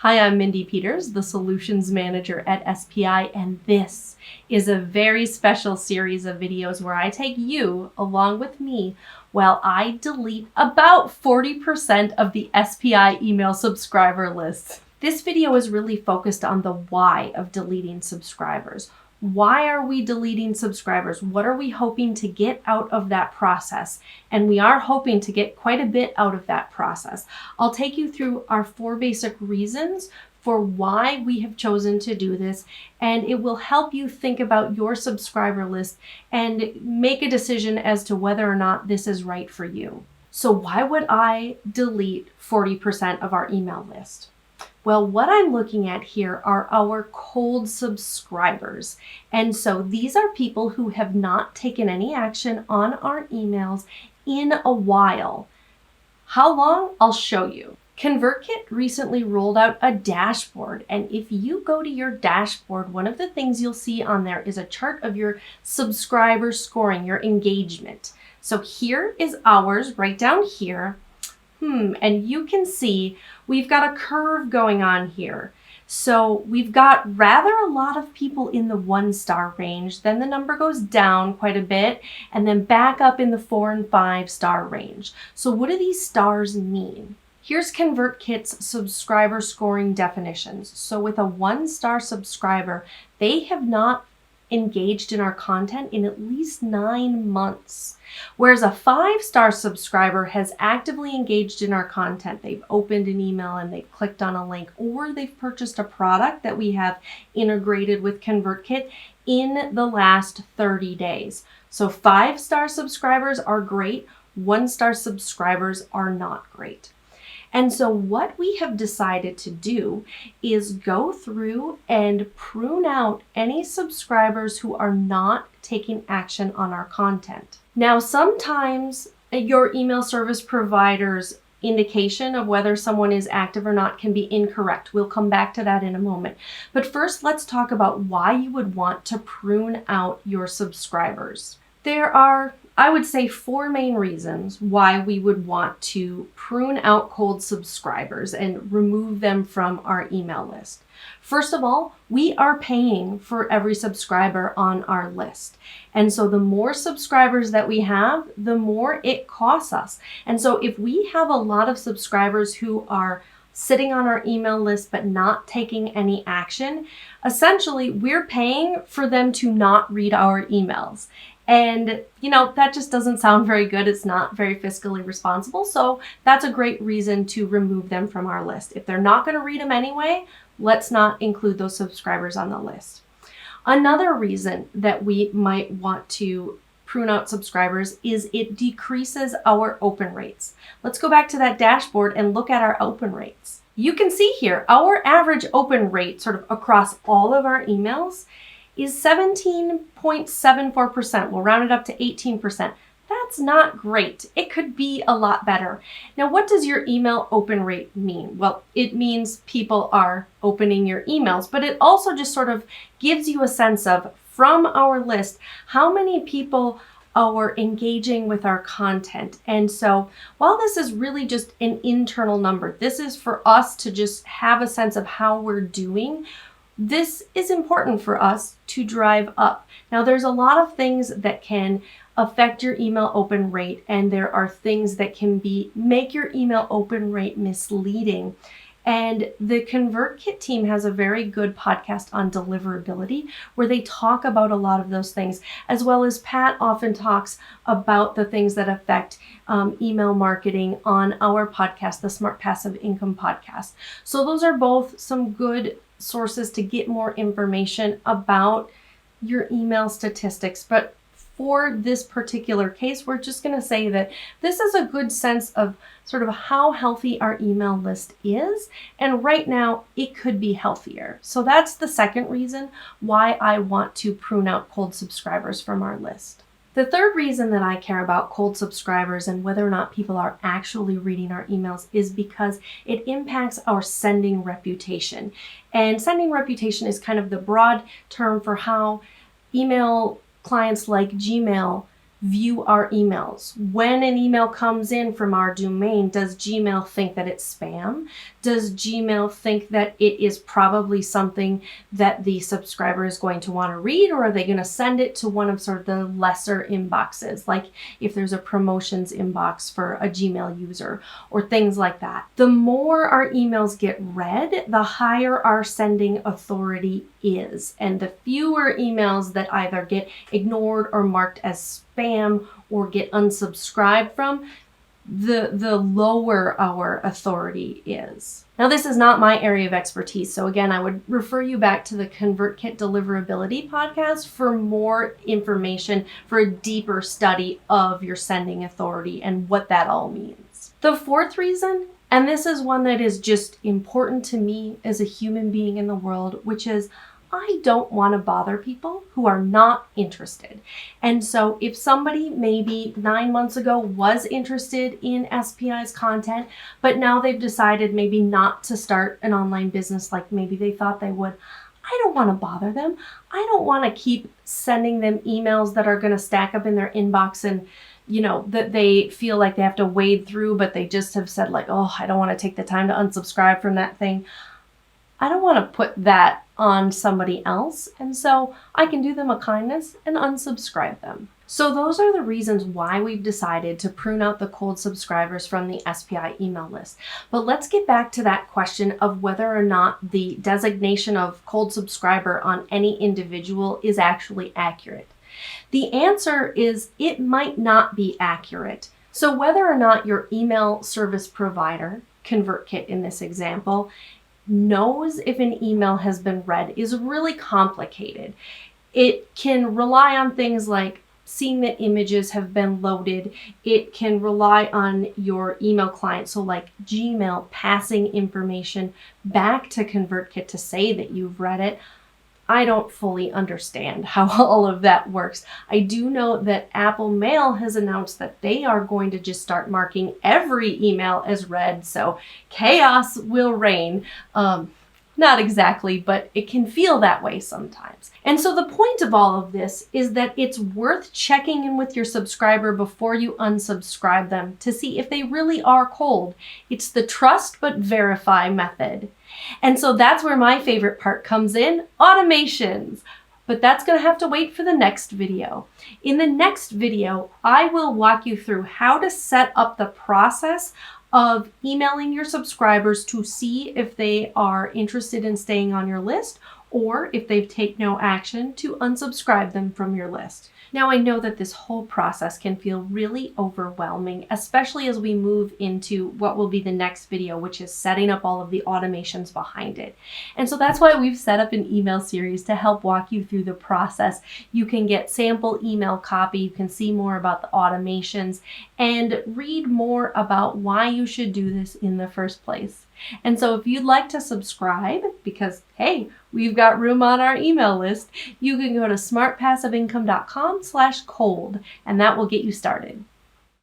Hi, I'm Mindy Peters, the Solutions Manager at SPI, and this is a very special series of videos where I take you along with me while I delete about 40% of the SPI email subscriber list. This video is really focused on the why of deleting subscribers. Why are we deleting subscribers? What are we hoping to get out of that process? And we are hoping to get quite a bit out of that process. I'll take you through our 4 basic reasons for why we have chosen to do this, and it will help you think about your subscriber list and make a decision as to whether or not this is right for you. So why would I delete 40% of our email list? Well, what I'm looking at here are our cold subscribers. And so these are people who have not taken any action on our emails in a while. How long? I'll show you. ConvertKit recently rolled out a dashboard, and if you go to your dashboard, one of the things you'll see on there is a chart of your subscriber scoring, your engagement. So here is ours right down here. And you can see we've got a curve going on here. So we've got rather a lot of people in the 1-star range, then the number goes down quite a bit, and then back up in the 4 and 5-star range. So what do these stars mean? Here's ConvertKit's subscriber scoring definitions. So with a 1-star subscriber, they have not engaged in our content in at least 9 months. Whereas a 5-star subscriber has actively engaged in our content. They've opened an email and they've clicked on a link, or they've purchased a product that we have integrated with ConvertKit in the last 30 days. So 5-star subscribers are great. 1-star subscribers are not great. And so what we have decided to do is go through and prune out any subscribers who are not taking action on our content. Now, sometimes your email service provider's indication of whether someone is active or not can be incorrect. We'll come back to that in a moment. But first, let's talk about why you would want to prune out your subscribers. There are, I would say, 4 main reasons why we would want to prune out cold subscribers and remove them from our email list. First of all, we are paying for every subscriber on our list. And so the more subscribers that we have, the more it costs us. And so if we have a lot of subscribers who are sitting on our email list but not taking any action, essentially we're paying for them to not read our emails. And, that just doesn't sound very good. It's not very fiscally responsible. So that's a great reason to remove them from our list. If they're not going to read them anyway, let's not include those subscribers on the list. Another reason that we might want to prune out subscribers is it decreases our open rates. Let's go back to that dashboard and look at our open rates. You can see here our average open rate sort of across all of our emails is 17.74%. We'll round it up to 18%. That's not great. It could be a lot better. Now, what does your email open rate mean? Well, it means people are opening your emails, but it also just sort of gives you a sense of, from our list, how many people are engaging with our content. And so while this is really just an internal number, this is for us to just have a sense of how we're doing. This is important for us to drive up. Now, there's a lot of things that can affect your email open rate, and there are things that can make your email open rate misleading. And the ConvertKit team has a very good podcast on deliverability where they talk about a lot of those things, as well as Pat often talks about the things that affect email marketing on our podcast, the Smart Passive Income podcast. So those are both some good sources to get more information about your email statistics. But for this particular case, we're just going to say that this is a good sense of sort of how healthy our email list is. And right now it could be healthier. So that's the second reason why I want to prune out cold subscribers from our list. The third reason that I care about cold subscribers and whether or not people are actually reading our emails is because it impacts our sending reputation. And sending reputation is kind of the broad term for how email clients like Gmail view our emails? When an email comes in from our domain, does Gmail think that it's spam? Does Gmail think that it is probably something that the subscriber is going to want to read, or are they going to send it to one of sort of the lesser inboxes, like if there's a promotions inbox for a Gmail user or things like that? The more our emails get read, the higher our sending authority is, and the fewer emails that either get ignored or marked as spam or get unsubscribed from, the lower our authority is. Now, this is not my area of expertise, so again, I would refer you back to the ConvertKit Deliverability podcast for more information, for a deeper study of your sending authority and what that all means. The fourth reason, and this is one that is just important to me as a human being in the world, which is I don't want to bother people who are not interested. And so if somebody maybe 9 months ago was interested in SPI's content, but now they've decided maybe not to start an online business like maybe they thought they would, I don't want to bother them. I don't want to keep sending them emails that are going to stack up in their inbox and that they feel like they have to wade through, but they just have said like, oh, I don't want to take the time to unsubscribe from that thing. I don't want to put that on somebody else, and so I can do them a kindness and unsubscribe them. So those are the reasons why we've decided to prune out the cold subscribers from the SPI email list. But let's get back to that question of whether or not the designation of cold subscriber on any individual is actually accurate. The answer is it might not be accurate. So whether or not your email service provider, ConvertKit in this example, knows if an email has been read is really complicated. It can rely on things like seeing that images have been loaded. It can rely on your email client, so like Gmail passing information back to ConvertKit to say that you've read it. I don't fully understand how all of that works. I do know that Apple Mail has announced that they are going to just start marking every email as read, so chaos will reign. Not exactly, but it can feel that way sometimes. And so the point of all of this is that it's worth checking in with your subscriber before you unsubscribe them to see if they really are cold. It's the trust but verify method. And so that's where my favorite part comes in, automations. But that's going to have to wait for the next video. In the next video, I will walk you through how to set up the process of emailing your subscribers to see if they are interested in staying on your list, or if they've taken no action, to unsubscribe them from your list. Now, I know that this whole process can feel really overwhelming, especially as we move into what will be the next video, which is setting up all of the automations behind it. And so that's why we've set up an email series to help walk you through the process. You can get sample email copy, you can see more about the automations, and read more about why you should do this in the first place. And so if you'd like to subscribe, because hey, we've got room on our email list, you can go to smartpassiveincome.com/cold, and that will get you started.